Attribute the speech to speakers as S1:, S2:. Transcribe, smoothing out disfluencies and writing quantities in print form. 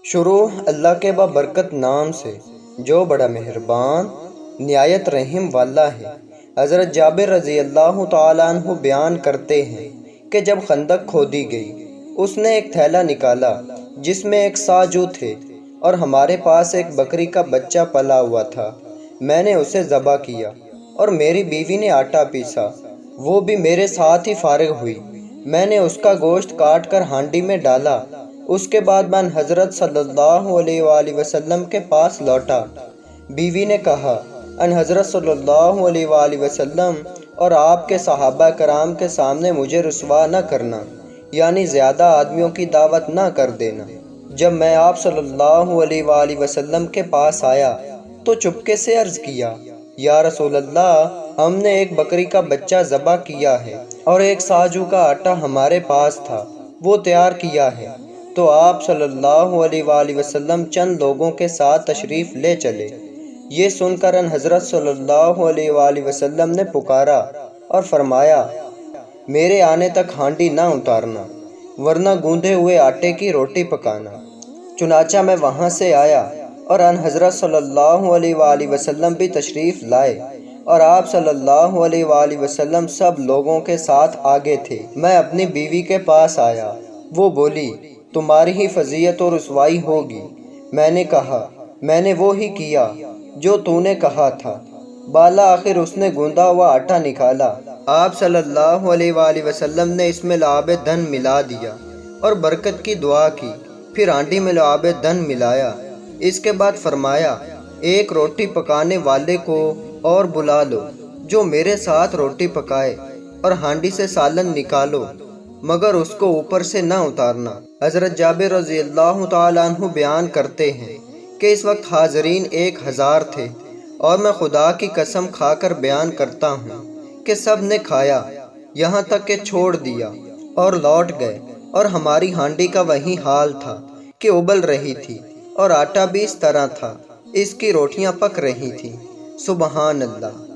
S1: شروع اللہ کے بابرکت نام سے جو بڑا مہربان نہایت رحم والا ہے۔ حضرت جابر رضی اللہ تعالیٰ عنہ بیان کرتے ہیں کہ جب خندق کھودی گئی اس نے ایک تھیلا نکالا جس میں ایک ساجو تھے اور ہمارے پاس ایک بکری کا بچہ پلا ہوا تھا۔ میں نے اسے ذبح کیا اور میری بیوی نے آٹا پیسا، وہ بھی میرے ساتھ ہی فارغ ہوئی۔ میں نے اس کا گوشت کاٹ کر ہانڈی میں ڈالا۔ اس کے بعد میں حضرت صلی اللہ علیہ وآلہ وسلم کے پاس لوٹا۔ بیوی نے کہا، ان حضرت صلی اللہ علیہ وآلہ وسلم اور آپ کے صحابہ کرام کے سامنے مجھے رسوا نہ کرنا، یعنی زیادہ آدمیوں کی دعوت نہ کر دینا۔ جب میں آپ صلی اللہ علیہ وآلہ وسلم کے پاس آیا تو چپکے سے عرض کیا، یا رسول اللہ، ہم نے ایک بکری کا بچہ ذبح کیا ہے اور ایک ساجو کا آٹا ہمارے پاس تھا، وہ تیار کیا ہے۔ تو آپ صلی اللہ علیہ وآلہ وسلم چند لوگوں کے ساتھ تشریف لے چلے۔ یہ سن کر ان حضرت صلی اللہ علیہ وآلہ وسلم نے پکارا اور فرمایا، میرے آنے تک ہانڈی نہ اتارنا ورنہ گوندھے ہوئے آٹے کی روٹی پکانا۔ چنانچہ میں وہاں سے آیا اور ان حضرت صلی اللہ علیہ وآلہ وسلم بھی تشریف لائے اور آپ صلی اللہ علیہ وآلہ وسلم سب لوگوں کے ساتھ آگے تھے۔ میں اپنی بیوی کے پاس آیا، وہ بولی، تمہاری ہی فضیحت اور رسوائی ہوگی۔ میں نے کہا، میں نے وہ ہی کیا جو تو نے کہا تھا۔ بالا آخر اس نے گوندا ہوا آٹا نکالا۔ آپ صلی اللہ علیہ وآلہ وسلم نے اس میں لعاب دن ملا دیا اور برکت کی دعا کی، پھر ہانڈی میں لعاب دن ملایا۔ اس کے بعد فرمایا، ایک روٹی پکانے والے کو اور بلا لو جو میرے ساتھ روٹی پکائے، اور ہانڈی سے سالن نکالو مگر اس کو اوپر سے نہ اتارنا۔ حضرت جابر رضی اللہ تعالیٰ عنہ بیان کرتے ہیں کہ اس وقت حاضرین 1000 تھے، اور میں خدا کی قسم کھا کر بیان کرتا ہوں کہ سب نے کھایا، یہاں تک کہ چھوڑ دیا اور لوٹ گئے، اور ہماری ہانڈی کا وہی حال تھا کہ ابل رہی تھی، اور آٹا بھی اس طرح تھا، اس کی روٹیاں پک رہی تھیں۔ سبحان اللہ۔